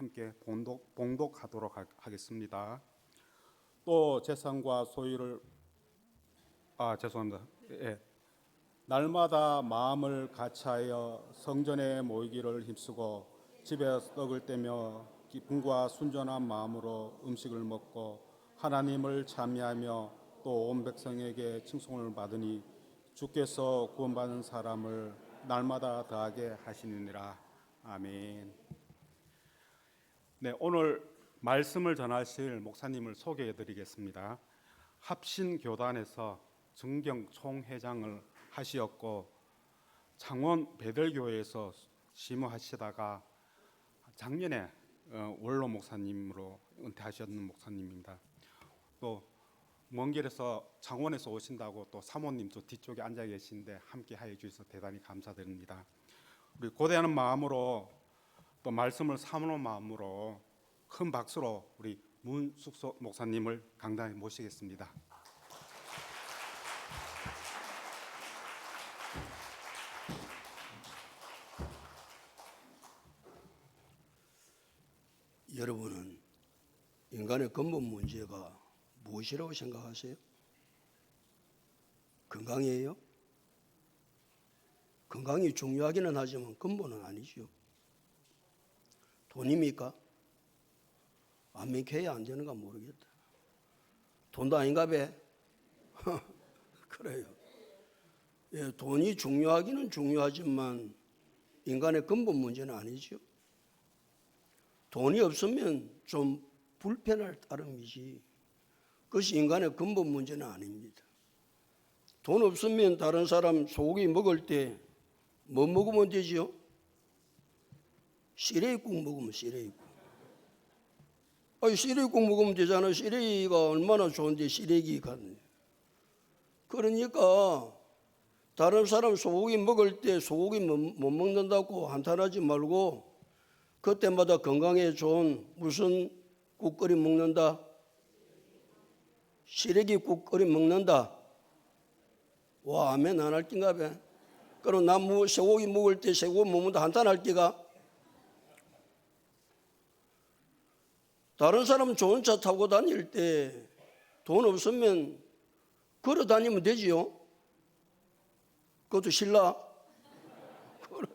함께 봉독하도록 하겠습니다. 또 재산과 소유를 죄송합니다. 예. 날마다 마음을 같이하여 성전에 모이기를 힘쓰고 집에 떡을 떼며 기쁨과 순전한 마음으로 음식을 먹고 하나님을 찬미하며 또 온 백성에게 칭송을 받으니 주께서 구원받는 사람을 날마다 더하게 하시느니라. 아멘. 네, 오늘 말씀을 전하실 목사님을 소개해 드리겠습니다. 합신교단에서 정경 총회장을 하시었고 창원 베들교회에서 심호하시다가 작년에 원로 목사님으로 은퇴하셨는 목사님입니다. 또 먼 길에서 창원에서 오신다고 또 사모님 또 뒤쪽에 앉아 계신데 함께 하여 주셔서 대단히 감사드립니다. 우리 고대하는 마음으로 또 말씀을 사모하는 마음으로 큰 박수로 우리 문숙소 목사님을 강단에 모시겠습니다. 여러분은 인간의 근본 문제가 무엇이라고 생각하세요? 건강이에요? 건강이 중요하기는 하지만 근본은 아니죠. 돈입니까? 안 믿겨야 안 되는가 모르겠다. 돈도 아닌가 배? 그래요. 예, 돈이 중요하기는 중요하지만 인간의 근본 문제는 아니죠. 돈이 없으면 좀 불편할 따름이지 그것이 인간의 근본 문제는 아닙니다. 돈 없으면 다른 사람 소고기 먹을 때 뭐 먹으면 되지요? 시래기국 먹으면 시래기국. 시래기국 먹으면 되잖아. 시래기가 얼마나 좋은데 시래기가. 그러니까 다른 사람 소고기 먹을 때 소고기 못 먹는다고 한탄하지 말고 그때마다 건강에 좋은 무슨 국 끓여 먹는다? 시래기국 끓여 먹는다. 와, 아멘 안 할 낀가 봐. 그럼 나 쇠고기 먹을 때 쇠고기 먹는다 한탄할 끼가? 다른 사람 좋은 차 타고 다닐 때 돈 없으면 걸어 다니면 되지요? 그것도 신라? 그래.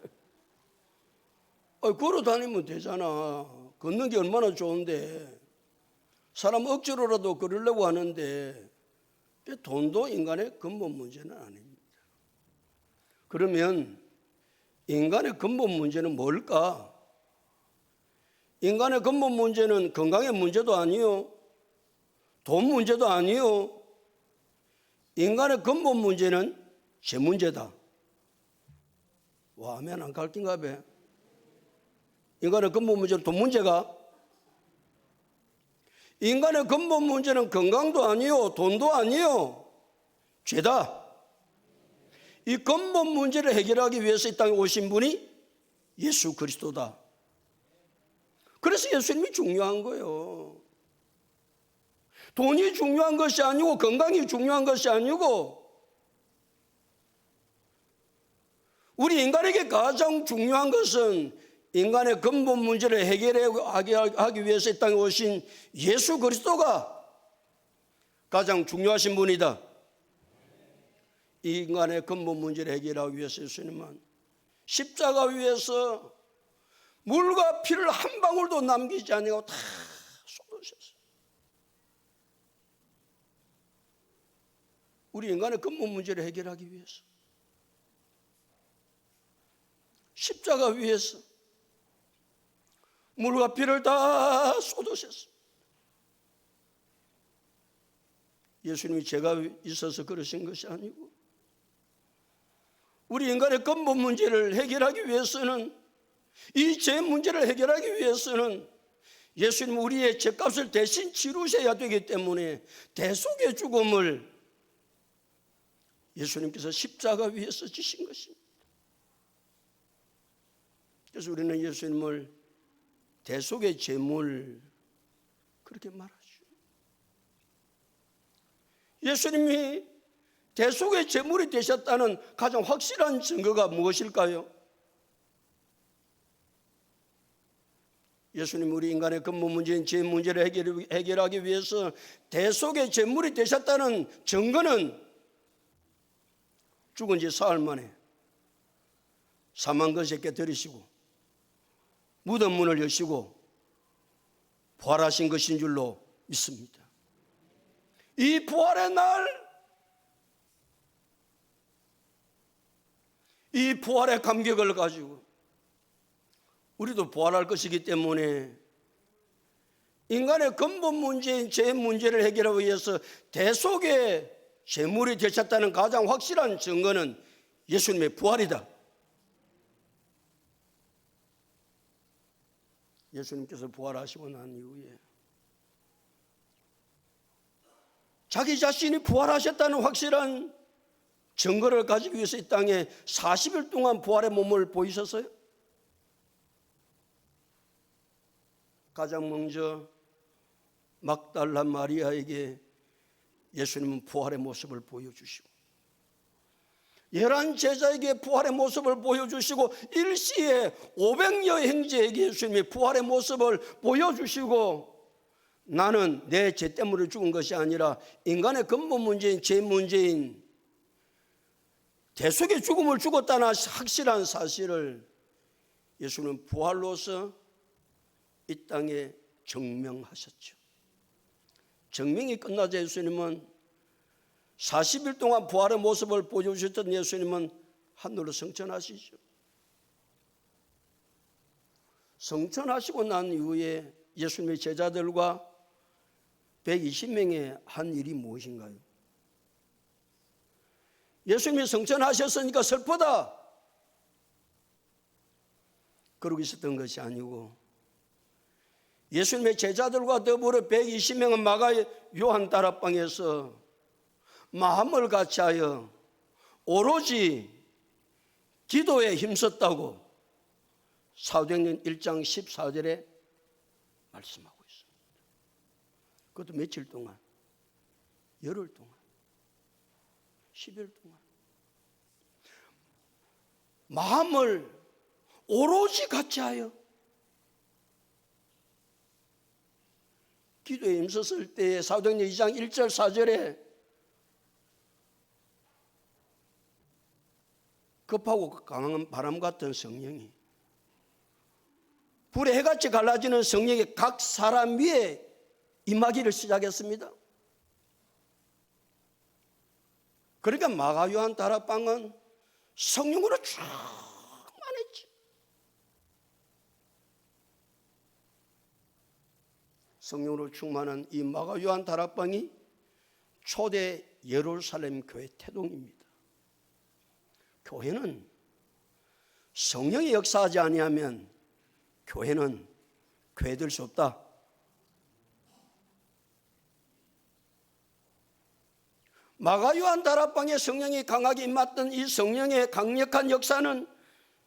걸어 다니면 되잖아. 걷는 게 얼마나 좋은데. 사람 억지로라도 걸으려고 하는데 돈도 인간의 근본 문제는 아닙니다. 그러면 인간의 근본 문제는 뭘까? 인간의 근본 문제는 건강의 문제도 아니요. 돈 문제도 아니요. 인간의 근본 문제는 제 문제다. 와, 아멘 안 갈긴가 봐. 인간의 근본 문제는 돈 문제가? 인간의 근본 문제는 건강도 아니요, 돈도 아니요, 죄다. 이 근본 문제를 해결하기 위해서 이 땅에 오신 분이 예수 그리스도다. 그래서 예수님이 중요한 거예요. 돈이 중요한 것이 아니고 건강이 중요한 것이 아니고 우리 인간에게 가장 중요한 것은 인간의 근본 문제를 해결하기 위해서 이 땅에 오신 예수 그리스도가 가장 중요하신 분이다. 이 인간의 근본 문제를 해결하기 위해서 예수님은 십자가 위에서 물과 피를 한 방울도 남기지 아니하고 다 쏟으셨어요. 우리 인간의 근본 문제를 해결하기 위해서 십자가 위에서 물과 피를 다 쏟으셨습니다. 예수님이 죄가 있어서 그러신 것이 아니고 우리 인간의 근본 문제를 해결하기 위해서는 이 죄 문제를 해결하기 위해서는 예수님 우리의 죄값을 대신 치르셔야 되기 때문에 대속의 죽음을 예수님께서 십자가 위에서 지신 것입니다. 그래서 우리는 예수님을 대속의 제물 그렇게 말하죠. 예수님이 대속의 제물이 되셨다는 가장 확실한 증거가 무엇일까요? 예수님 우리 인간의 근본 문제인 죄 문제를 해결하기 위해서 대속의 제물이 되셨다는 증거는 죽은 지 사흘 만에 사망 것에 깨뜨리시고 무덤 문을 여시고 부활하신 것인 줄로 믿습니다. 이 부활의 날, 이 부활의 감격을 가지고 우리도 부활할 것이기 때문에 인간의 근본 문제인 죄 문제를 해결하기 위해서 대속의 제물이 되셨다는 가장 확실한 증거는 예수님의 부활이다. 예수님께서 부활하시고 난 이후에 자기 자신이 부활하셨다는 확실한 증거를 가지기 위해서 이 땅에 40일 동안 부활의 몸을 보이셨어요. 가장 먼저 막달라 마리아에게 예수님은 부활의 모습을 보여주시고 11 제자에게 부활의 모습을 보여주시고 일시에 500여 형제에게 예수님이 부활의 모습을 보여주시고 나는 내 죄 때문에 죽은 것이 아니라 인간의 근본 문제인 죄 문제인 대속의 죽음을 죽었다는 확실한 사실을 예수님은 부활로서 이 땅에 증명하셨죠. 증명이 끝나자 예수님은 40일 동안 부활의 모습을 보여주셨던 예수님은 하늘로 승천하시죠. 승천하시고 난 이후에 예수님의 제자들과 120명의 한 일이 무엇인가요? 예수님이 승천하셨으니까 슬프다 그러고 있었던 것이 아니고 예수님의 제자들과 더불어 120명은 마가 요한 다락방에서 마음을 같이하여 오로지 기도에 힘썼다고 사도행전 1장 14절에 말씀하고 있습니다. 그것도 며칠 동안, 열흘 동안, 10일 동안 마음을 오로지 같이하여 기도에 힘썼을 때에 사도행전 2장 1절 4절에 급하고 강한 바람 같은 성령이 불의 해같이 갈라지는 성령이 각 사람 위에 임하기를 시작했습니다. 그러니까 마가 요한 다락방은 성령으로 충만했지. 성령으로 충만한 이 마가 요한 다락방이 초대 예루살렘 교회 태동입니다. 교회는 성령이 역사하지 아니하면 교회는 교회될 수 없다. 마가 요한 다락방에 성령이 강하게 임했던 이 성령의 강력한 역사는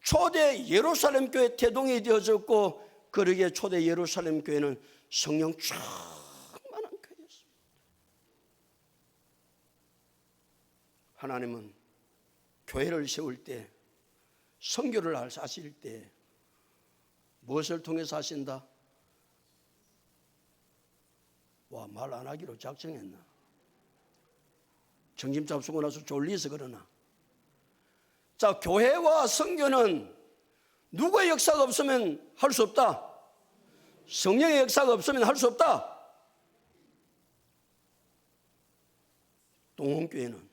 초대 예루살렘 교회 태동이 되어졌고 그러기에 초대 예루살렘 교회는 성령 충만한 교회였습니다. 하나님은 교회를 세울 때, 선교를 하실 때 무엇을 통해서 하신다? 와, 말 안 하기로 작정했나? 정신 잡수고 나서 졸리서 그러나? 자, 교회와 선교는 누구의 역사가 없으면 할 수 없다. 성령의 역사가 없으면 할 수 없다. 동원교회는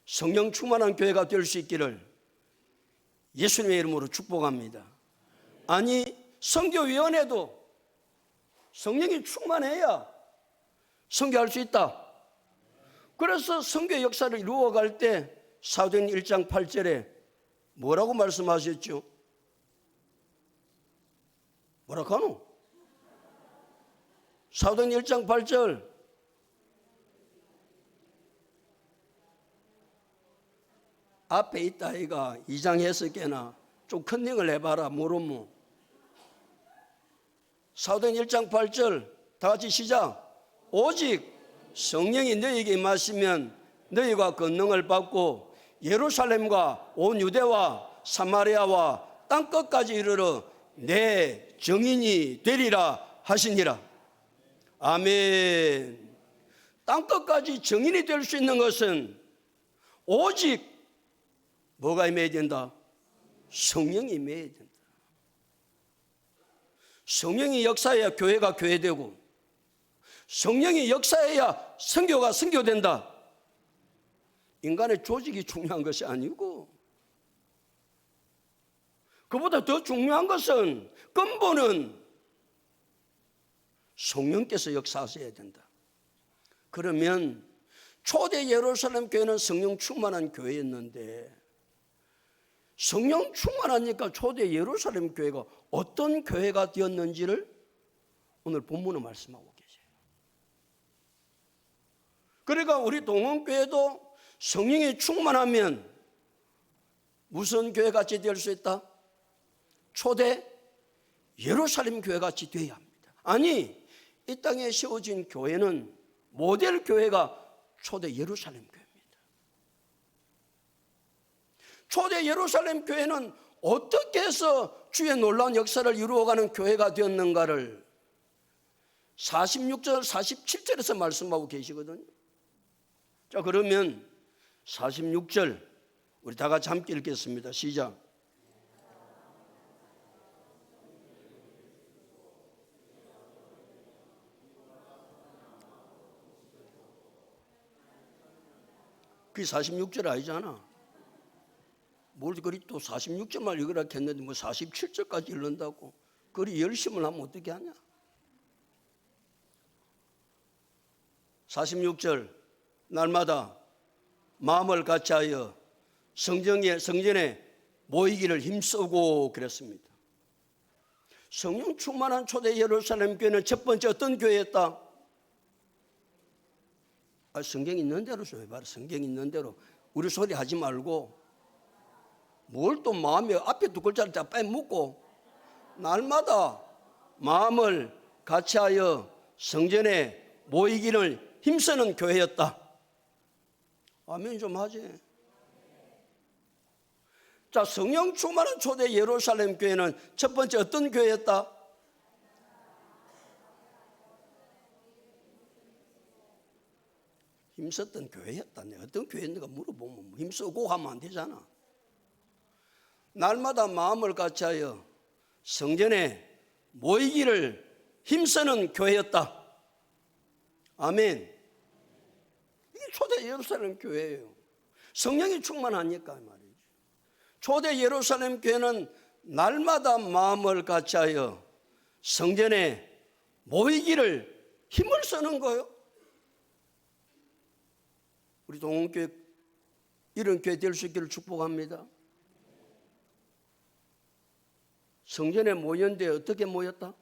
성령 충만한 교회가 될 수 있기를 예수님의 이름으로 축복합니다. 아니, 선교위원회도 성령이 충만해야 선교할 수 있다. 그래서 선교의 역사를 이루어갈 때 사도행전 1장 8절에 뭐라고 말씀하셨죠? 뭐라고 하노? 사도행전 1장 8절 앞에 있다 아이가 2장 해석에나 좀 컨닝을 해봐라. 모르면 사도행전 1장 8절 다 같이 시작. 오직 성령이 너희에게 임하시면 너희가 권능을 받고 예루살렘과 온 유대와 사마리아와 땅끝까지 이르러 내 정인이 되리라 하시니라. 아멘. 땅끝까지 정인이 될 수 있는 것은 오직 뭐가 임해야 된다? 성령이 임해야 된다. 성령이 역사해야 교회가 교회되고, 성령이 역사해야 선교가 선교된다. 인간의 조직이 중요한 것이 아니고, 그보다 더 중요한 것은, 근본은 성령께서 역사하셔야 된다. 그러면 초대 예루살렘 교회는 성령 충만한 교회였는데, 성령 충만하니까 초대 예루살렘 교회가 어떤 교회가 되었는지를 오늘 본문은 말씀하고 계세요. 그러니까 우리 동원교회도 성령이 충만하면 무슨 교회같이 될 수 있다? 초대 예루살렘 교회같이 되어야 합니다. 아니, 이 땅에 세워진 교회는 모델 교회가 초대 예루살렘 교회입니다. 초대 예루살렘 교회는 어떻게 해서 주의 놀라운 역사를 이루어가는 교회가 되었는가를 46절, 47절에서 말씀하고 계시거든요. 자, 그러면 46절 우리 다 같이 함께 읽겠습니다. 시작. 그게 46절 아니잖아. 뭘 그리 또 46절만 읽으라 했는데 뭐 47절까지 읽는다고. 그리 열심을 하면 어떻게 하냐. 46절 날마다 마음을 같이하여 성전에 모이기를 힘쓰고 그랬습니다. 성령 충만한 초대 예루살렘 교회는 첫 번째 어떤 교회였다? 성경 있는 대로 좀 해봐라. 성경 있는 대로. 우리 소리 하지 말고 뭘 또 마음에 앞에 두 글자를 다 빼먹고 날마다 마음을 같이하여 성전에 모이기를 힘쓰는 교회였다. 아멘 좀 하지. 자, 성령 충만한 초대 예루살렘 교회는 첫 번째 어떤 교회였다? 힘썼던 교회였다. 내가 어떤 교회인가 물어보면 힘쓰고 하면 안 되잖아. 날마다 마음을 같이하여 성전에 모이기를 힘쓰는 교회였다. 아멘. 이게 초대 예루살렘 교회예요. 성령이 충만하니까 말이죠. 초대 예루살렘 교회는 날마다 마음을 같이하여 성전에 모이기를 힘을 쓰는 거예요. 우리 동원교회 이런 교회 될 수 있기를 축복합니다. 성전에 모였는데 어떻게 모였다?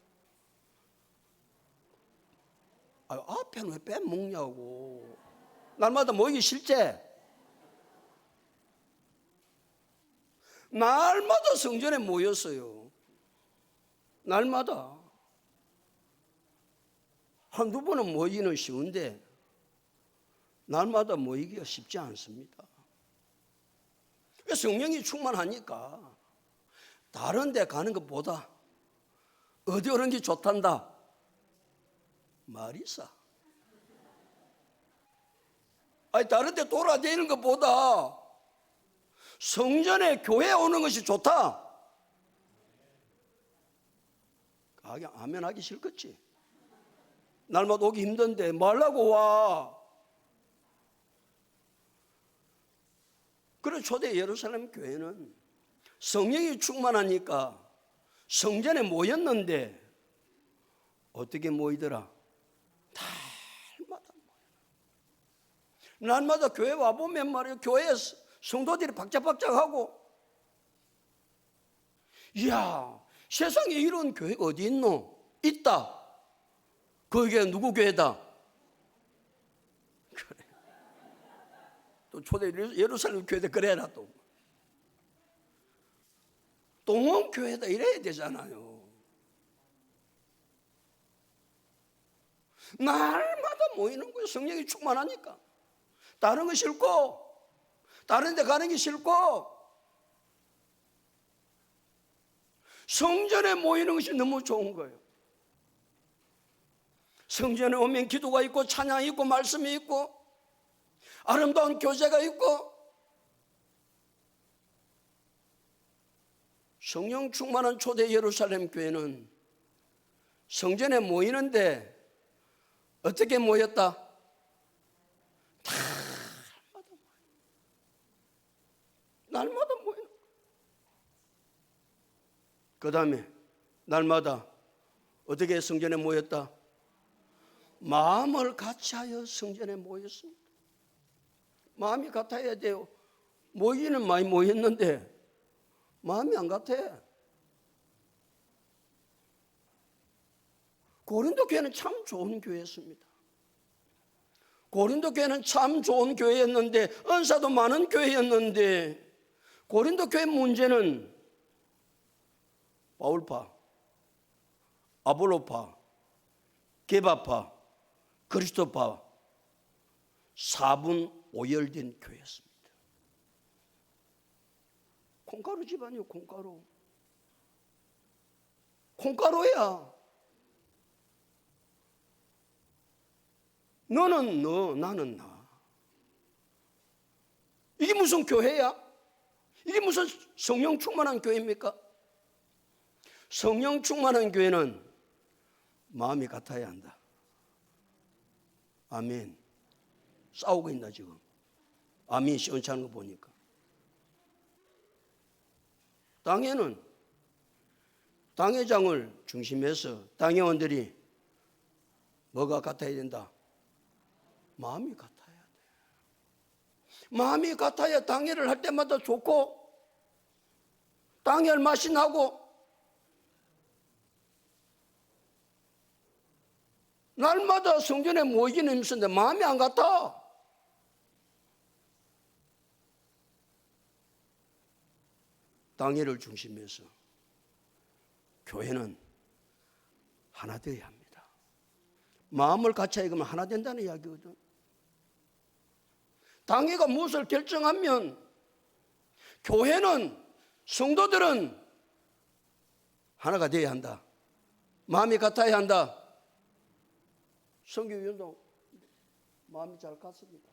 앞에는 왜 빼먹냐고. 날마다 모이기 싫지? 날마다 성전에 모였어요. 날마다. 한두 번은 모이기는 쉬운데 날마다 모이기가 쉽지 않습니다. 성령이 충만하니까 다른 데 가는 것보다 어디 오는 게 좋단다 말이 있어. 아니 다른 데 돌아다니는 것보다 성전에 교회에 오는 것이 좋다. 아멘 하기 싫겠지. 날마다 오기 힘든데 말라고 와. 그래서 초대 예루살렘 교회는 성령이 충만하니까 성전에 모였는데 어떻게 모이더라? 날마다 모여. 날마다 교회 와보면 말이에요. 교회에 성도들이 박짝박짝하고, 이야 세상에 이런 교회가 어디 있노? 있다. 그 교회 누구 교회다? 그래. 또 초대 예루살렘 교회도 그래라. 또 동원교회다 이래야 되잖아요. 날마다 모이는 거예요. 성령이 충만하니까. 다른 거 싫고 다른 데 가는 게 싫고 성전에 모이는 것이 너무 좋은 거예요. 성전에 오면 기도가 있고 찬양이 있고 말씀이 있고 아름다운 교제가 있고 성령 충만한 초대 예루살렘 교회는 성전에 모이는데 어떻게 모였다? 날마다 모이는. 그 다음에 날마다 어떻게 성전에 모였다? 마음을 같이하여 성전에 모였습니다. 마음이 같아야 돼요. 모이기는 많이 모였는데 마음이 안 같아. 고린도 교회는 참 좋은 교회였습니다. 고린도 교회는 참 좋은 교회였는데 은사도 많은 교회였는데 고린도 교회 문제는 바울파, 아볼로파, 게바파, 그리스도파 4분 5열된 교회였습니다. 콩가루 집안이요, 콩가루. 콩가루야. 너는 너, 나는 나. 이게 무슨 교회야? 이게 무슨 성령 충만한 교회입니까? 성령 충만한 교회는 마음이 같아야 한다. 아멘. 싸우고 있나 지금? 아멘 시원찮은 거 보니까. 당회는 당회장을 중심해서 당회원들이 뭐가 같아야 된다? 마음이 같아야 돼. 마음이 같아야 당회를 할 때마다 좋고 당회할 맛이 나고 날마다 성전에 모이기는 힘쓰는데 마음이 안 같아. 당회를 중심해서 교회는 하나 되어야 합니다. 마음을 같이 하면 하나 된다는 이야기거든. 당회가 무엇을 결정하면 교회는 성도들은 하나가 되어야 한다. 마음이 같아야 한다. 선교위원도 마음이 잘 같습니다.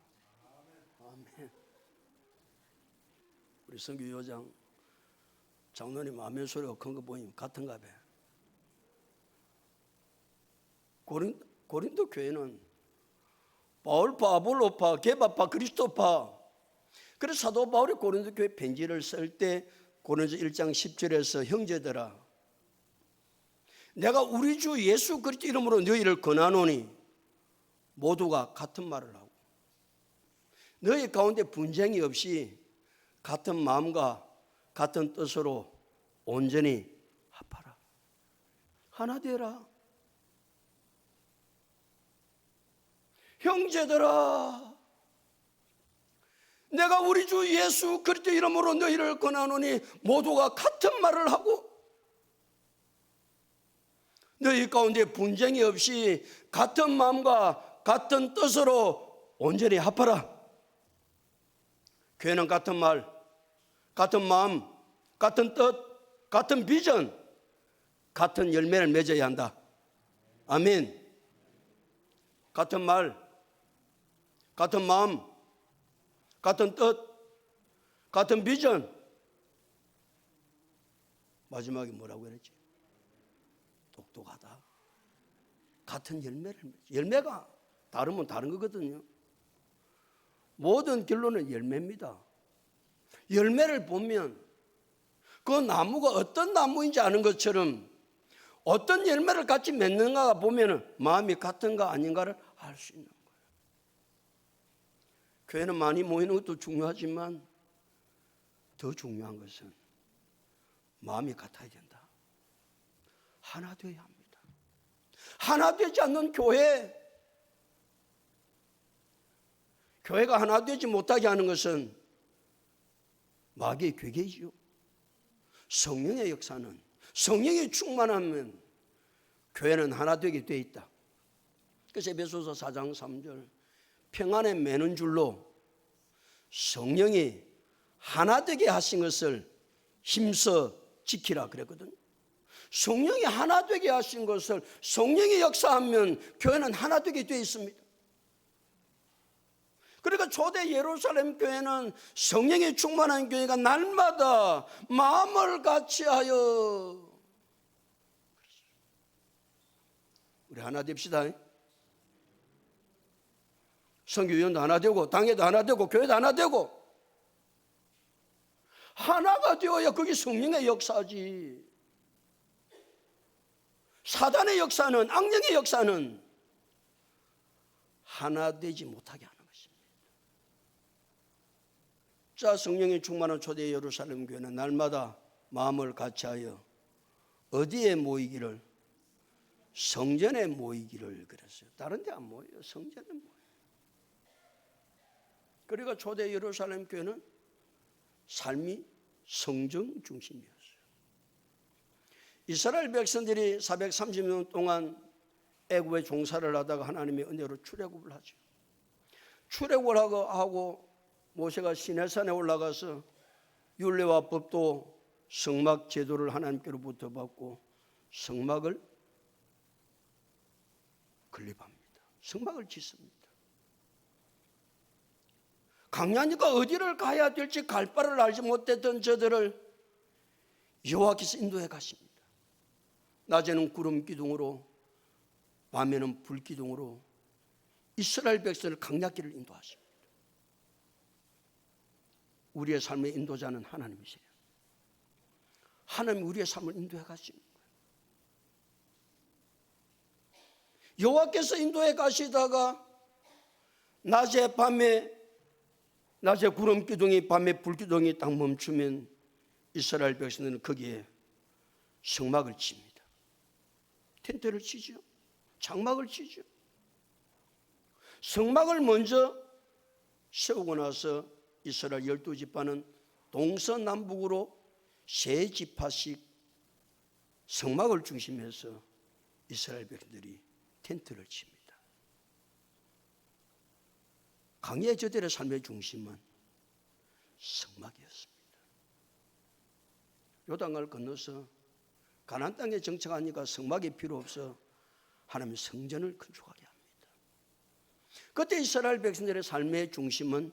아멘. 우리 선교위원장 장로님 아멘 소리가 큰 거 보이면 같은가 봐. 고린도 교회는 바울파, 아볼로파, 게바파, 그리스도파. 그래서 사도 바울이 고린도 교회 편지를 쓸 때 고린도 1장 10절에서 형제들아 내가 우리 주 예수 그리스도 이름으로 너희를 권하노니 모두가 같은 말을 하고 너희 가운데 분쟁이 없이 같은 마음과 같은 뜻으로 온전히 합하라. 하나 되라. 형제들아 내가 우리 주 예수 그리스도 이름으로 너희를 권하노니 모두가 같은 말을 하고 너희 가운데 분쟁이 없이 같은 마음과 같은 뜻으로 온전히 합하라. 교회는 같은 말, 같은 마음, 같은 뜻, 같은 비전, 같은 열매를 맺어야 한다. 아멘. 같은 말, 같은 마음, 같은 뜻, 같은 비전. 마지막에 뭐라고 그랬지? 똑똑하다. 같은 열매가 다르면 다른 거거든요. 모든 결론은 열매입니다. 열매를 보면 그 나무가 어떤 나무인지 아는 것처럼 어떤 열매를 같이 맺는가 보면 마음이 같은가 아닌가를 알 수 있는 거예요. 교회는 많이 모이는 것도 중요하지만 더 중요한 것은 마음이 같아야 된다. 하나 되어야 합니다. 하나 되지 않는 교회가 하나 되지 못하게 하는 것은 마귀의 괴계이죠. 성령의 역사는 성령이 충만하면 교회는 하나 되게 돼 있다. 그래서 에베소서 4장 3절 평안에 매는 줄로 성령이 하나 되게 하신 것을 힘써 지키라 그랬거든. 성령이 하나 되게 하신 것을 성령이 역사하면 교회는 하나 되게 되어 있습니다. 그러니까 초대 예루살렘 교회는 성령이 충만한 교회가 날마다 마음을 같이하여 우리 하나 됩시다. 선교위원도 하나 되고 당회도 하나 되고 교회도 하나 되고 하나가 되어야 그게 성령의 역사지. 사단의 역사는, 악령의 역사는 하나 되지 못하게 하는 것입니다. 자, 성령이 충만한 초대 예루살렘 교회는 날마다 마음을 같이하여 어디에 모이기를? 성전에 모이기를 그랬어요. 다른 데 안 모여요. 성전에 모여요. 그러니까 초대 예루살렘 교회는 삶이 성전 중심이었어요. 이스라엘 백성들이 430년 동안 애굽에 종사를 하다가 하나님의 은혜로 출애굽을 하죠. 출애굽을 하고 모세가 시내산에 올라가서 율례와 법도 성막 제도를 하나님께로부터 받고 성막을 건립합니다. 성막을 짓습니다. 강야니까 어디를 가야 될지 갈 바를 알지 못했던 저들을 여호와께서 인도해 가십니다. 낮에는 구름 기둥으로 밤에는 불 기둥으로 이스라엘 백성을 강약길을 인도하십니다. 우리의 삶의 인도자는 하나님이세요. 하나님이 우리의 삶을 인도해 가십니다. 여호와께서 인도해 가시다가 낮에 구름 기둥이 밤에 불 기둥이 딱 멈추면 이스라엘 백성들은 거기에 성막을 칩니다. 텐트를 치죠. 장막을 치죠. 성막을 먼저 세우고 나서 이스라엘 12지파는 동서남북으로 세 지파씩 성막을 중심해서 이스라엘 백성들이 텐트를 칩니다. 강해 저들의 삶의 중심은 성막이었습니다. 요단강을 건너서 가나안 땅에 정착하니까 성막이 필요 없어 하나님의 성전을 건축하게 합니다. 그때 이스라엘 백성들의 삶의 중심은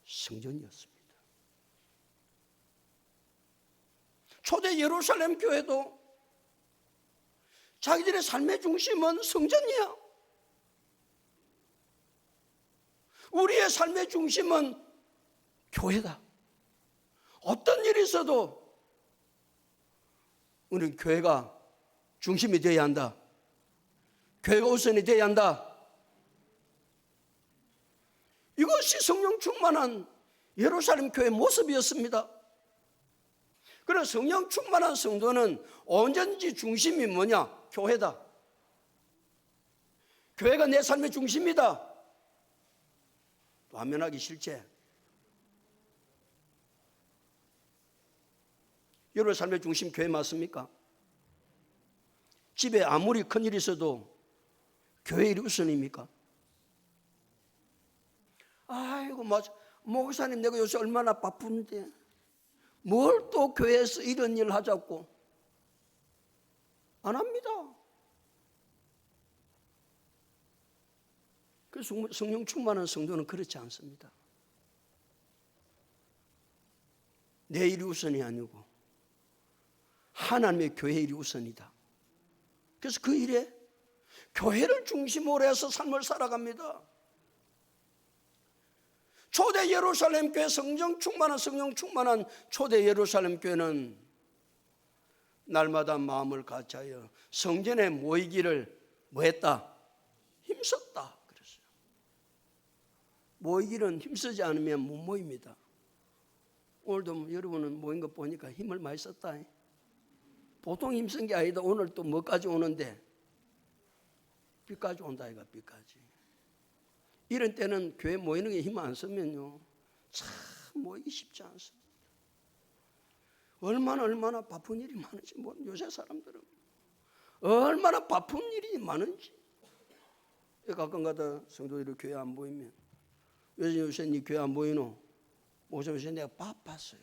성전이었습니다. 초대 예루살렘 교회도 자기들의 삶의 중심은 성전이야. 우리의 삶의 중심은 교회다. 어떤 일이 있어도 우리는 교회가 중심이 되어야 한다. 교회가 우선이 되어야 한다. 이것이 성령 충만한 예루살렘 교회의 모습이었습니다. 그래서 성령 충만한 성도는 언제든지 중심이 뭐냐? 교회다. 교회가 내 삶의 중심이다. 완면하기 싫지? 여러분의 삶의 중심 교회 맞습니까? 집에 아무리 큰일이 있어도 교회 일이 우선입니까? 아이고 맞아. 목사님 내가 요새 얼마나 바쁜데 뭘 또 교회에서 이런 일을 하자고 안 합니다. 그래서 성령 충만한 성도는 그렇지 않습니다. 내 일이 우선이 아니고 하나님의 교회 일이 우선이다. 그래서 그 일에 교회를 중심으로 해서 삶을 살아갑니다. 초대 예루살렘 교회 성령 충만한 초대 예루살렘 교회는 날마다 마음을 같이하여 성전에 모이기를 뭐했다? 힘썼다. 그랬어요. 모이기는 힘쓰지 않으면 못 모입니다. 오늘도 여러분은 모인 거 보니까 힘을 많이 썼다. 보통 힘쓴 게 아니다. 오늘 또 뭐까지 오는데 비까지 온다 이가 비까지. 이런 때는 교회 모이는 게 힘 안 쓰면요 참 모이기 쉽지 않습니다. 얼마나 바쁜 일이 많은지 요새 사람들은 얼마나 바쁜 일이 많은지. 가끔가다 성도들이 교회 안 보이면 요새 네 교회 안 보이노? 요새 내가 바빴어요.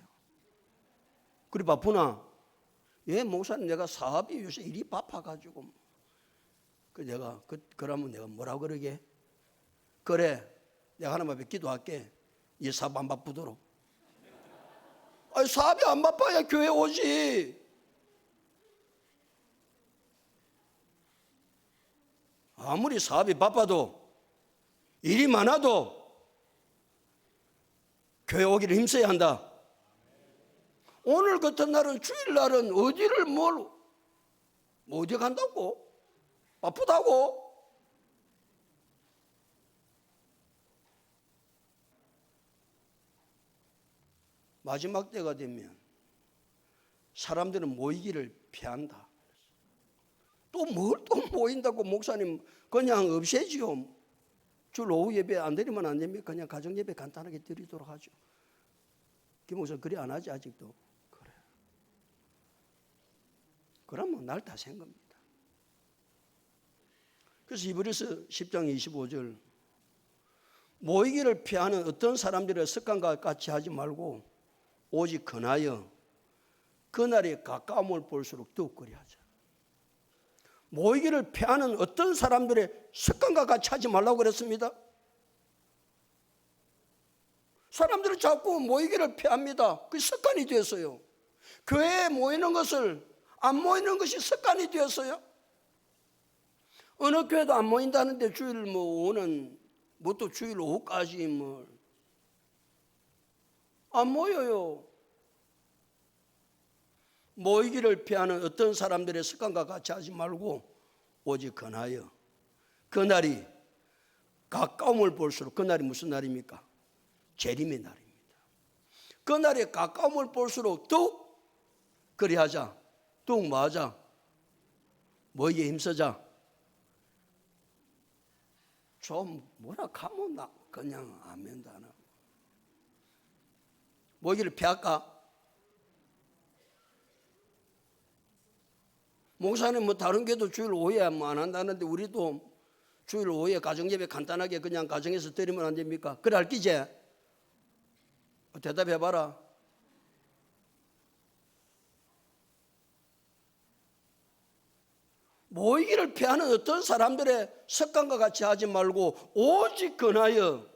그래 바쁘나? 예, 목사님, 내가 사업이 요새 일이 바빠가지고. 그러면 내가 뭐라고 그러게? 그래, 내가 하나님 앞에 기도할게. 이 사업 안 바쁘도록. 아니, 사업이 안 바빠야 교회 오지. 아무리 사업이 바빠도, 일이 많아도 교회 오기를 힘써야 한다. 오늘 같은 날은, 주일날은 어디를 어디 간다고? 바쁘다고? 마지막 때가 되면 사람들은 모이기를 피한다. 또 뭘 또 모인다고 목사님 그냥 없애지요. 주일 오후 예배 안 드리면 안 됩니까? 그냥 가정 예배 간단하게 드리도록 하죠. 김 목사님 그리 안 하지 아직도. 그래. 그러면 날 다 센 겁니다. 그래서 히브리서 10장 25절 모이기를 피하는 어떤 사람들의 습관과 같이 하지 말고 오직 근하여 그날이 가까움을 볼수록 더욱 그리하자. 모이기를 피하는 어떤 사람들의 습관과 같이 하지 말라고 그랬습니다. 사람들은 자꾸 모이기를 피합니다. 그 습관이 되었어요. 교회에 모이는 것을 안 모이는 것이 습관이 되었어요. 어느 교회도 안 모인다는데 주일 오는 또 주일 오후까지 안 모여요. 모이기를 피하는 어떤 사람들의 습관과 같이 하지 말고 오직 근하여 그날이 가까움을 볼수록, 그날이 무슨 날입니까? 재림의 날입니다. 그날이 가까움을 볼수록 더욱 그리하자. 더욱 뭐하자? 모이기에 힘쓰자. 좀 뭐라 하면 나 그냥 아멘도 안 하고. 모이기를 피할까? 목사님 다른 교회도 주일 오후에 안 한다는데 우리도 주일 오후에 가정예배 간단하게 그냥 가정에서 드리면 안 됩니까? 그래 할기지? 대답해봐라. 모이기를 피하는 어떤 사람들의 습관과 같이 하지 말고 오직 근하여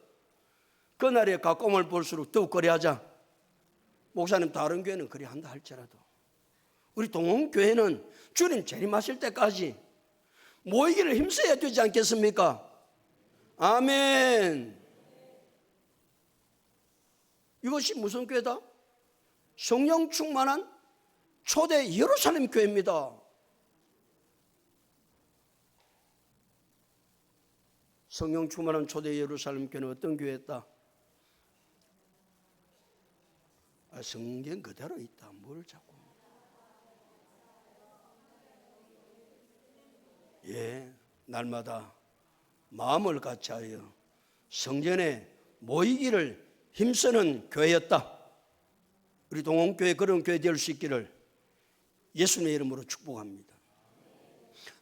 그날에 가까움을 볼수록 더욱 그리하자. 목사님 다른 교회는 그리 한다 할지라도 우리 동원교회는 주님 재림하실 때까지 모이기를 힘써야 되지 않겠습니까? 아멘. 이것이 무슨 교회다? 성령 충만한 초대 예루살렘 교회입니다. 성령 충만한 초대 예루살렘 교회는 어떤 교회였다? 성경 그대로 있다. 뭘 자꾸. 예, 날마다 마음을 같이하여 성전에 모이기를 힘쓰는 교회였다. 우리 동원교회 그런 교회 될 수 있기를 예수님의 이름으로 축복합니다.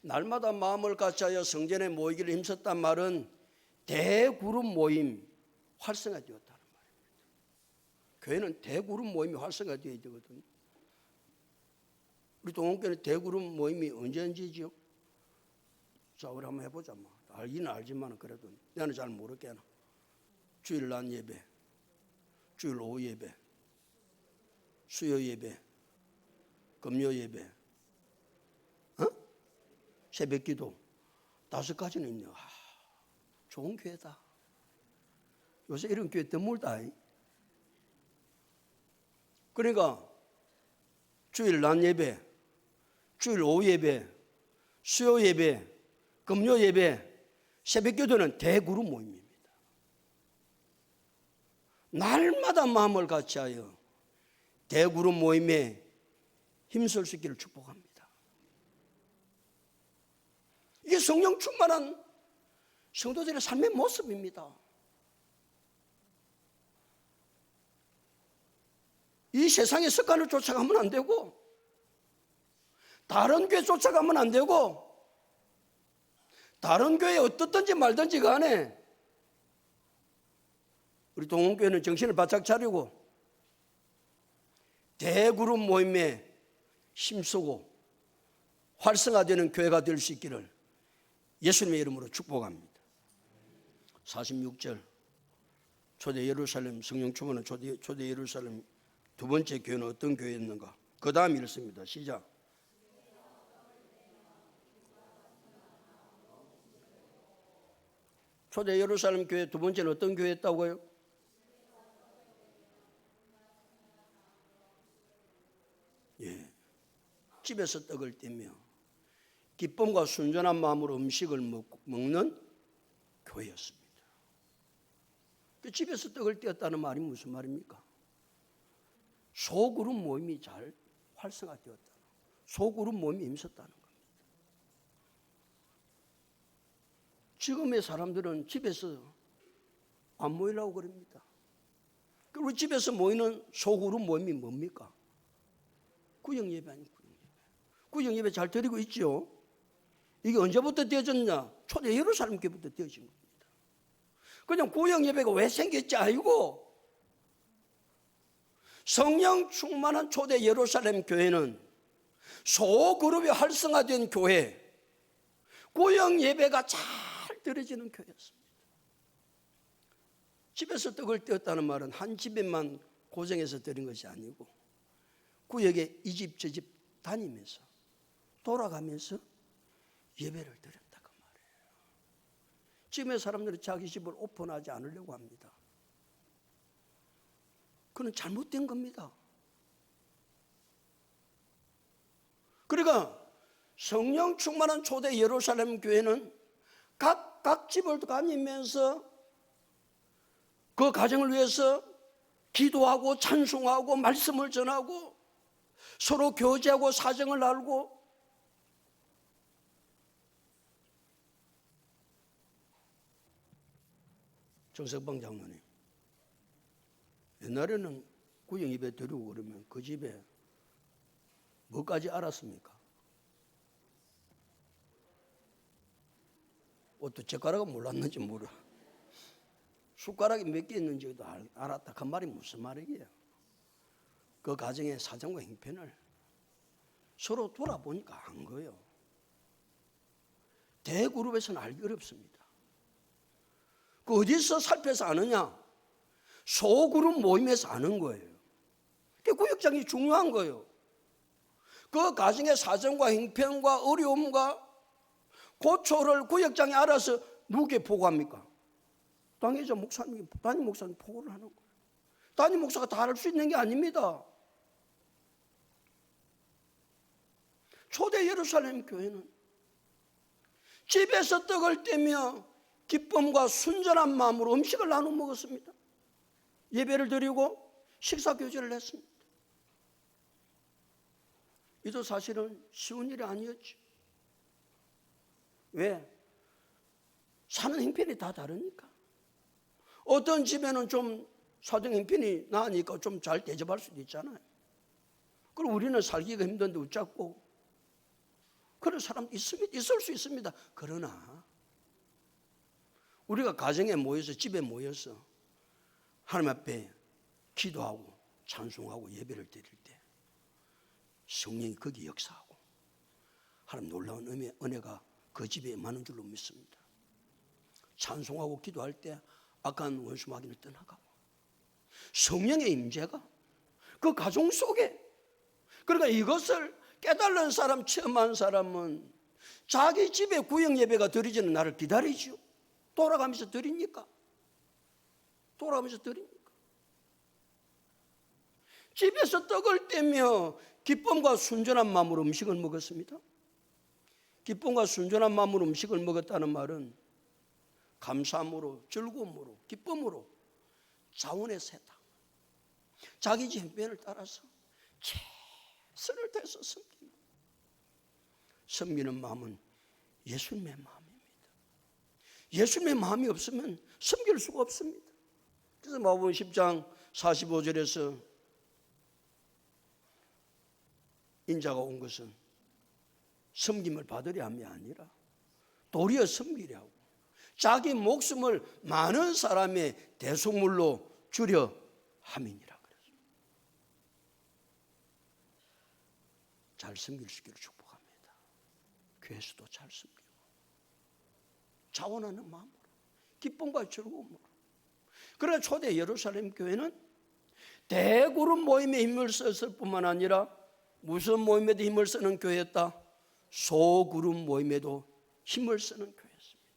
날마다 마음을 같이하여 성전에 모이기를 힘썼단 말은 대그룹 모임 활성화되었다는 말입니다. 교회는 대그룹 모임이 활성화되어야 되거든요. 우리 동원교회는 대그룹 모임이 언제인지죠? 자, 우리 한번 해보자. 알기는 알지만 그래도 나는 잘 모르겠나. 주일 낮 예배, 주일 오후 예배, 수요 예배, 금요 예배, 새벽 기도 5가지는 있네요. 좋은 교회다. 요새 이런 교회 드물다. 그러니까 주일 낮 예배, 주일 오후 예배, 수요 예배, 금요 예배, 새벽 기도는 대그룹 모임입니다. 날마다 마음을 같이하여 대그룹 모임에 힘쓸 수 있기를 축복합니다. 이게 성령 충만한 성도들의 삶의 모습입니다. 이 세상의 습관을 쫓아가면 안 되고 다른 교회 쫓아가면 안 되고 다른 교회에 어떻든지 말든지 간에 우리 동원교회는 정신을 바짝 차리고 대그룹 모임에 힘쓰고 활성화되는 교회가 될 수 있기를 예수님의 이름으로 축복합니다. 46절 초대 예루살렘 성령 충만한 초대 예루살렘 두 번째 교회는 어떤 교회였는가? 그 다음 읽습니다. 시작. 초대 예루살렘 교회 두 번째는 어떤 교회였다고요? 예, 집에서 떡을 떼며 기쁨과 순전한 마음으로 음식을 먹는 교회였습니다. 그 집에서 떡을 떼었다는 말이 무슨 말입니까? 소그룹 모임이 잘 활성화되었다. 소그룹 모임이 있었다는 겁니다. 지금의 사람들은 집에서 안 모이려고 그럽니다. 그리고 집에서 모이는 소그룹 모임이 뭡니까? 구역예배 아니고 구역예배 잘 드리고 있죠. 이게 언제부터 되어졌냐? 초대 예루살렘 교회부터 되어진 겁니다. 그냥 구역예배가 왜 생겼지 아니고 성령 충만한 초대 예루살렘 교회는 소그룹이 활성화된 교회, 구역예배가 잘 드려지는 교회였습니다. 집에서 떡을 떼었다는 말은 한 집에만 고생해서 드린 것이 아니고 구역에 이 집 저 집 다니면서 돌아가면서 예배를 드렸다고 말해요. 지금의 사람들은 자기 집을 오픈하지 않으려고 합니다. 그건 잘못된 겁니다. 그러니까 성령 충만한 초대 예루살렘 교회는 각 집을 다니면서 그 가정을 위해서 기도하고 찬송하고 말씀을 전하고 서로 교제하고 사정을 알고 정석방 장로님, 옛날에는 구역예배 드리고 그러면 그 집에 뭐까지 알았습니까? 어떤 젓가락은 몰랐는지 모르. 숟가락이 몇 개 있는지도 알았다. 그 말이 무슨 말이에요? 그 가정의 사정과 형편을 서로 돌아보니까 안 거예요. 대그룹에서는 알기 어렵습니다. 그 어디서 살펴서 아느냐? 소그룹 모임에서 아는 거예요. 그 구역장이 중요한 거예요. 그 가정의 사정과 형편과 어려움과 고초를 구역장이 알아서 누구에게 보고합니까? 당회자 목사님, 담임 목사님 보고를 하는 거예요. 담임 목사가 다 알 수 있는 게 아닙니다. 초대 예루살렘 교회는 집에서 떡을 떼며 기쁨과 순전한 마음으로 음식을 나눠 먹었습니다. 예배를 드리고 식사 교제를 했습니다. 이도 사실은 쉬운 일이 아니었죠. 왜? 사는 형편이 다 다르니까. 어떤 집에는 좀 사정 형편이 나으니까 좀 잘 대접할 수도 있잖아요. 그리고 우리는 살기가 힘든데 웃잡고 그런 사람 있을 수 있습니다. 그러나 우리가 가정에 모여서 집에 모여서 하나님 앞에 기도하고 찬송하고 예배를 드릴 때 성령이 거기 역사하고 하나님 놀라운 은혜가 그 집에 임하는 줄로 믿습니다. 찬송하고 기도할 때 악한 원수 마귀를 떠나가고 성령의 임재가 그 가정 속에, 그러니까 이것을 깨달은 사람, 체험한 사람은 자기 집에 구역 예배가 드리지는 날을 기다리죠. 돌아가면서 드립니까? 돌아가면서 드립니까? 집에서 떡을 떼며 기쁨과 순전한 마음으로 음식을 먹었습니다. 기쁨과 순전한 마음으로 음식을 먹었다는 말은 감사함으로, 즐거움으로, 기쁨으로 자원의 세탁, 자기 집 형편을 따라서 최선을 다해서 섬깁니다. 섬기는 마음은 예수님의 마음입니다. 예수님의 마음이 없으면 섬길 수가 없습니다. 그래서 마가복음 10장 45절에서 인자가 온 것은 섬김을 받으려 함이 아니라 도리어 섬기려 하고 자기 목숨을 많은 사람의 대속물로 주려 함이니라 그랬어요. 잘 섬길 수 있기를 축복합니다. 교회에서도 잘 섬기고 자원하는 마음으로 기쁨과 즐거움으로. 그러나 초대 예루살렘 교회는 대그룹 모임에 힘을 썼을 뿐만 아니라 무슨 모임에도 힘을 쓰는 교회였다? 소그룹 모임에도 힘을 쓰는 교회였습니다.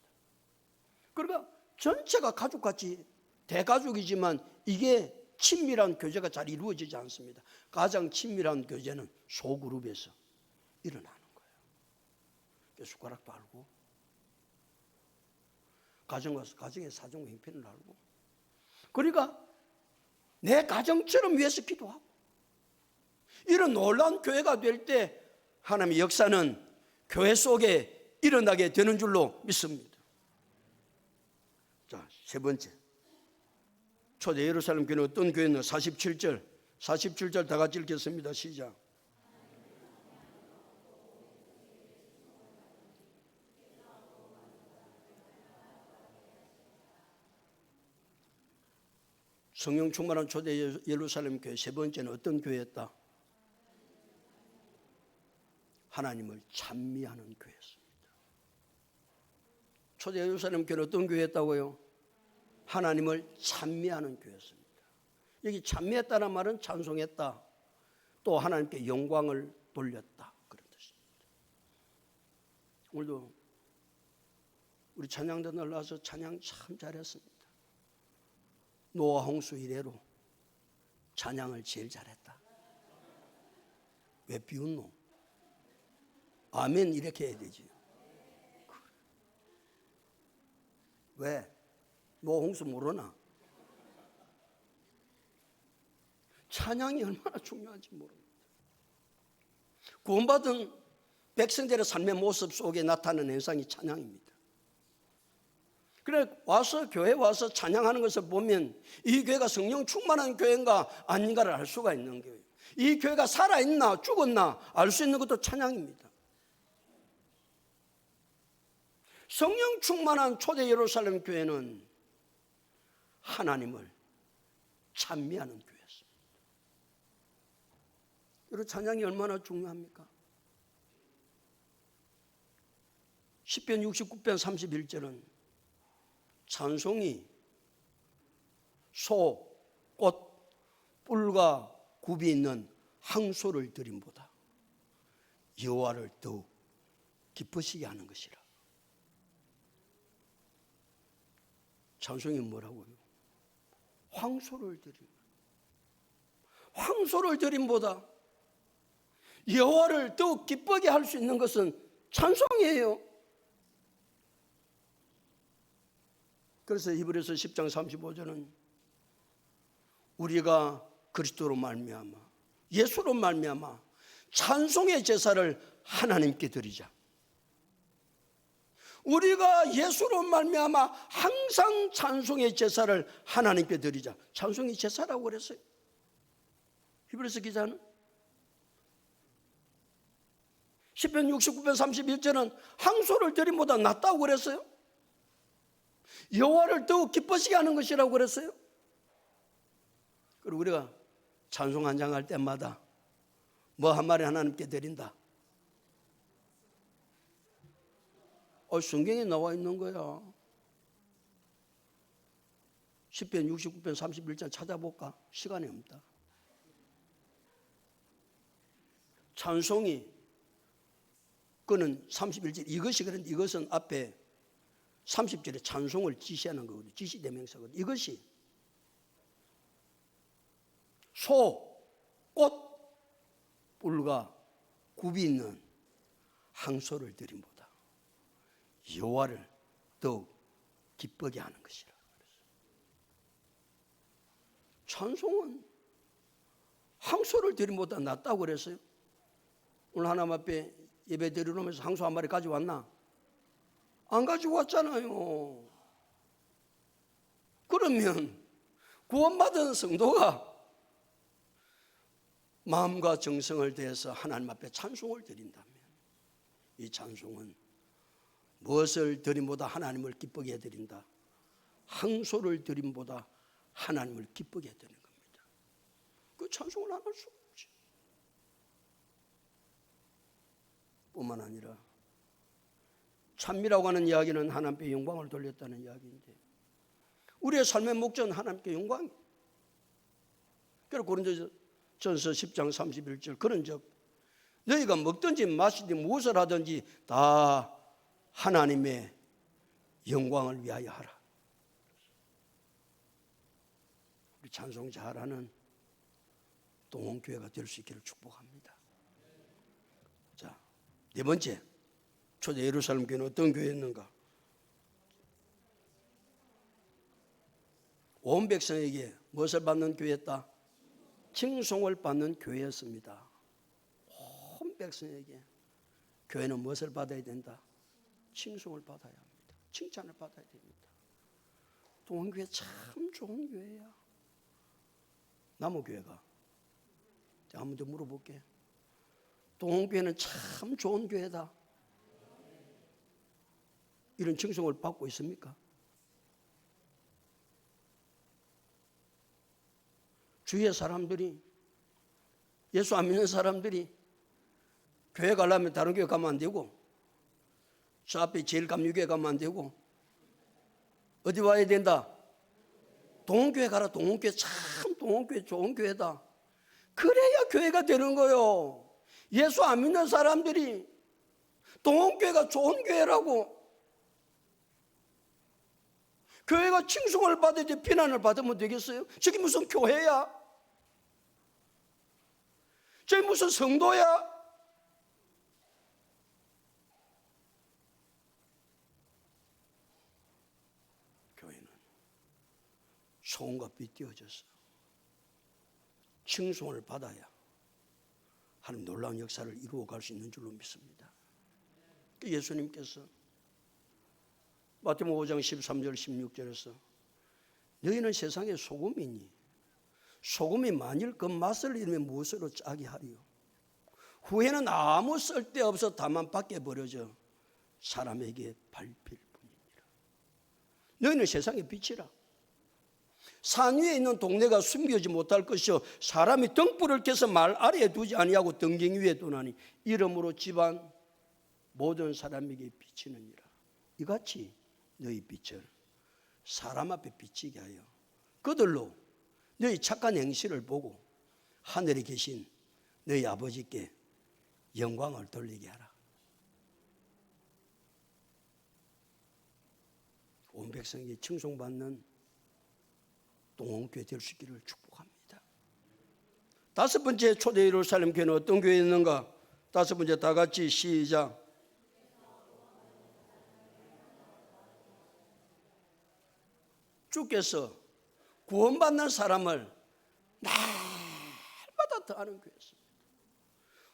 그러니까 전체가 가족같이 대가족이지만 이게 친밀한 교제가 잘 이루어지지 않습니다. 가장 친밀한 교제는 소그룹에서 일어나는 거예요. 숟가락도 알고 가정의 사정 형편을 알고, 그러니까 내 가정처럼 위해서 기도하고, 이런 놀라운 교회가 될 때 하나님의 역사는 교회 속에 일어나게 되는 줄로 믿습니다. 자, 세 번째, 초대 예루살렘 교회는 어떤 교회는 47절 다 같이 읽겠습니다. 시작. 성령 충만한 초대 예루살렘 교회 세 번째는 어떤 교회였다? 하나님을 찬미하는 교회였습니다. 초대 예루살렘 교회는 어떤 교회였다고요? 하나님을 찬미하는 교회였습니다. 여기 찬미했다는 말은 찬송했다, 또 하나님께 영광을 돌렸다, 그런 뜻입니다. 오늘도 우리 찬양단 올라와서 찬양 참 잘했습니다. 노아 홍수 이래로 찬양을 제일 잘했다. 왜 비웃노? 아멘 이렇게 해야 되지. 왜? 노아 홍수 모르나? 찬양이 얼마나 중요한지 모릅니다. 구원받은 백성들의 삶의 모습 속에 나타나는 현상이 찬양입니다. 그래 와서 교회 와서 찬양하는 것을 보면 이 교회가 성령 충만한 교회인가 아닌가를 알 수가 있는 거예요. 이 교회가 살아있나 죽었나 알 수 있는 것도 찬양입니다. 성령 충만한 초대 예루살렘 교회는 하나님을 찬미하는 교회였습니다. 여러분, 찬양이 얼마나 중요합니까? 시편 69편 31절은 찬송이 소, 꽃, 뿔과 굽이 있는 항소를 드림보다 여호와를 더욱 기쁘시게 하는 것이라. 찬송이 뭐라고요? 황소를 드림. 황소를 드림보다 여호와를 더욱 기쁘게 할 수 있는 것은 찬송이에요. 그래서 히브리서 10장 35절은 우리가 그리스도로 말미암아 예수로 말미암아 찬송의 제사를 하나님께 드리자. 우리가 예수로 말미암아 항상 찬송의 제사를 하나님께 드리자. 찬송이 제사라고 그랬어요. 히브리서 기자는 시편 69편 31절은 항소를 드림보다 낫다고 그랬어요. 여호와를 더욱 기쁘시게 하는 것이라고 그랬어요. 그리고 우리가 찬송 한 장 할 때마다 뭐 한 마리 하나님께 드린다. 성경에 나와 있는 거야. 시편 69편 31절 찾아볼까? 시간이 없다. 찬송이 그는 31절 이것이 그런데 이것은 앞에 30절에 찬송을 지시하는 거거든요. 지시대명사거든요. 이것이 소, 꽃, 뿔과 굽이 있는 항소를 드림보다 여호와를 더욱 기쁘게 하는 것이라. 찬송은 항소를 드림보다 낫다고 그랬어요. 오늘 하나님 앞에 예배 드리면서 항소 한 마리 가져왔나? 안 가지고 왔잖아요. 그러면 구원받은 성도가 마음과 정성을 다해서 하나님 앞에 찬송을 드린다면 이 찬송은 무엇을 드림보다 하나님을 기쁘게 해드린다. 항소를 드림보다 하나님을 기쁘게 해드리는 겁니다. 그 찬송을 안 할 수 없지. 뿐만 아니라 참미라고 하는 이야기는 하나님께 영광을 돌렸다는 이야기인데 우리의 삶의 목적은 하나님께 영광. 그래서 고린도전서 10장 31절 그런즉 너희가 먹든지 마시든지 무엇을 하든지 다 하나님의 영광을 위하여 하라. 우리 찬송 잘하는 동원교회가 될 수 있기를 축복합니다. 자, 네 번째, 초대 예루살렘 교회는 어떤 교회였는가? 온 백성에게 무엇을 받는 교회였다? 칭송을 받는 교회였습니다. 온 백성에게 교회는 무엇을 받아야 된다? 칭송을 받아야 합니다. 칭찬을 받아야 됩니다. 동원교회 참 좋은 교회야. 남우교회가 한 번 더 물어볼게. 동원교회는 참 좋은 교회다. 이런 칭송을 받고 있습니까? 주위의 사람들이, 예수 안 믿는 사람들이 교회 가려면 다른 교회 가면 안 되고, 저 앞에 제일 감리교회 가면 안 되고, 어디 와야 된다? 동원교회 가라. 동원교회 참 동원교회 좋은 교회다. 그래야 교회가 되는 거요. 예수 안 믿는 사람들이 동원교회가 좋은 교회라고, 교회가 칭송을 받아야지 비난을 받으면 되겠어요? 저게 무슨 교회야? 저게 무슨 성도야? 교회는 소금과 빛 띄어져서 칭송을 받아야 하나님 놀라운 역사를 이루어갈 수 있는 줄로 믿습니다. 예수님께서 마태복음 5장 13절 16절에서 너희는 세상의 소금이니 소금이 만일 그 맛을 잃으면 무엇으로 짜게 하리요? 후에는 아무 쓸데없어 다만 밖에 버려져 사람에게 밟힐 뿐이니라. 너희는 세상의 빛이라. 산 위에 있는 동네가 숨기지 못할 것이요 사람이 등불을 켜서 말 아래에 두지 아니하고 등경 위에 두나니 이러므로 집안 모든 사람에게 비치느니라. 이같이 너희 빛을 사람 앞에 비치게 하여 그들로 너희 착한 행실을 보고 하늘에 계신 너희 아버지께 영광을 돌리게 하라. 온 백성에게 칭송받는 동원교회 될 수 있기를 축복합니다. 다섯 번째 초대 예루살렘 교회는 어떤 교회였는가? 다섯 번째 다 같이 시작. 주께서 구원받는 사람을 날마다 더하는 교회였습니다.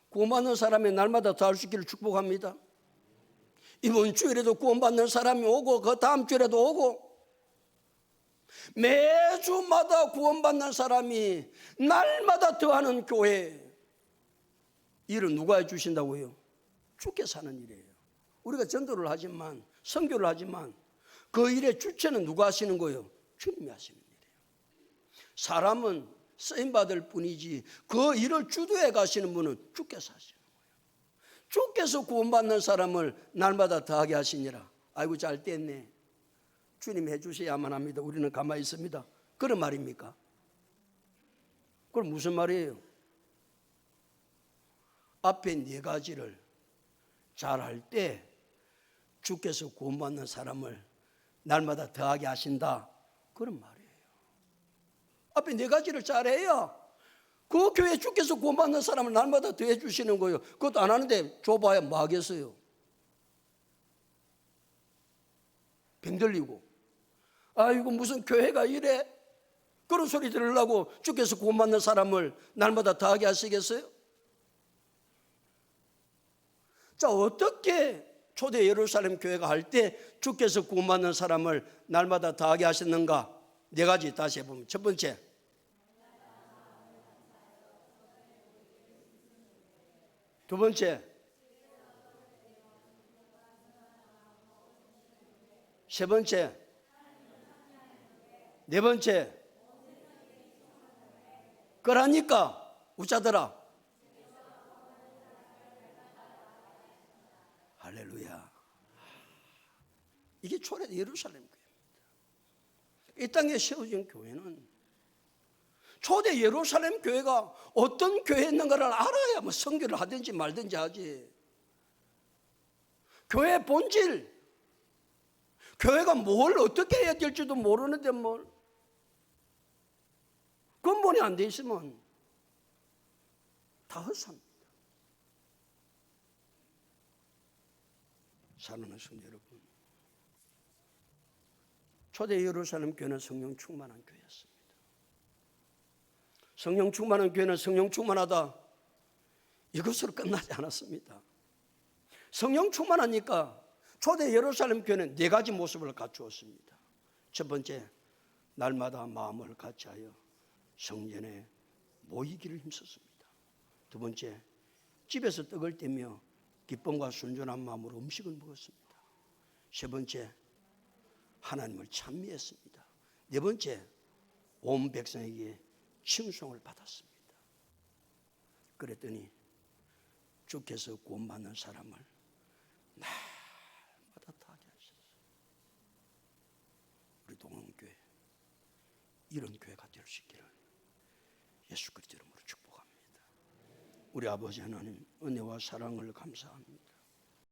구원받는 사람이 날마다 더할 수 있기를 축복합니다. 이번 주일에도 구원받는 사람이 오고 그 다음 주일에도 오고 매주마다 구원받는 사람이 날마다 더하는 교회. 일을 누가 해주신다고요? 주께서 하는 일이에요. 우리가 전도를 하지만 선교를 하지만 그 일의 주체는 누가 하시는 거예요? 주님이 하시는 일이에요. 사람은 쓰임받을 뿐이지 그 일을 주도해 가시는 분은 주께서 하시는 거예요. 주께서 구원받는 사람을 날마다 더하게 하시니라. 아이고 잘 됐네. 주님이 해주셔야만 합니다. 우리는 가만히 있습니다. 그런 말입니까? 그럼 무슨 말이에요? 앞에 네 가지를 잘할 때 주께서 구원받는 사람을 날마다 더하게 하신다. 그런 말이에요. 앞에 네 가지를 잘해야 그 교회 주께서 구원받는 사람을 날마다 더해 주시는 거예요. 그것도 안 하는데 줘봐야 뭐 하겠어요? 병들리고 아이고 무슨 교회가 이래? 그런 소리 들으려고 주께서 구원받는 사람을 날마다 더하게 하시겠어요? 자, 어떻게 초대 예루살렘 교회가 할 때 주께서 구원받는 사람을 날마다 더하게 하셨는가? 네 가지 다시 해보면 첫 번째, 두 번째, 세 번째, 네 번째. 그러니까 우짜들아 이게 초대 예루살렘 교회입니다. 이 땅에 세워진 교회는 초대 예루살렘 교회가 어떤 교회였는가를 알아야 뭐 선교를 하든지 말든지 하지. 교회의 본질, 교회가 뭘 어떻게 해야 될지도 모르는데 뭘 근본이 안 돼 있으면 다 헛삽니다. 사랑하는 성도 여러분, 초대 예루살렘 교회는 성령 충만한 교회였습니다. 성령 충만한 교회는 성령 충만하다 이것으로 끝나지 않았습니다. 성령 충만하니까 초대 예루살렘 교회는 4가지 모습을 갖추었습니다. 첫 번째, 날마다 마음을 같이하여 성전에 모이기를 힘썼습니다. 두 번째, 집에서 떡을 떼며 기쁨과 순전한 마음으로 음식을 먹었습니다. 세 번째, 하나님을 찬미했습니다. 네 번째, 온 백성에게 칭송을 받았습니다. 그랬더니 주께서 구원받는 사람을 날마다 타게 하셨어요. 우리 동원교회 이런 교회가 될 수 있기를 예수 그리스도 이름으로 축복합니다. 우리 아버지 하나님 은혜와 사랑을 감사합니다.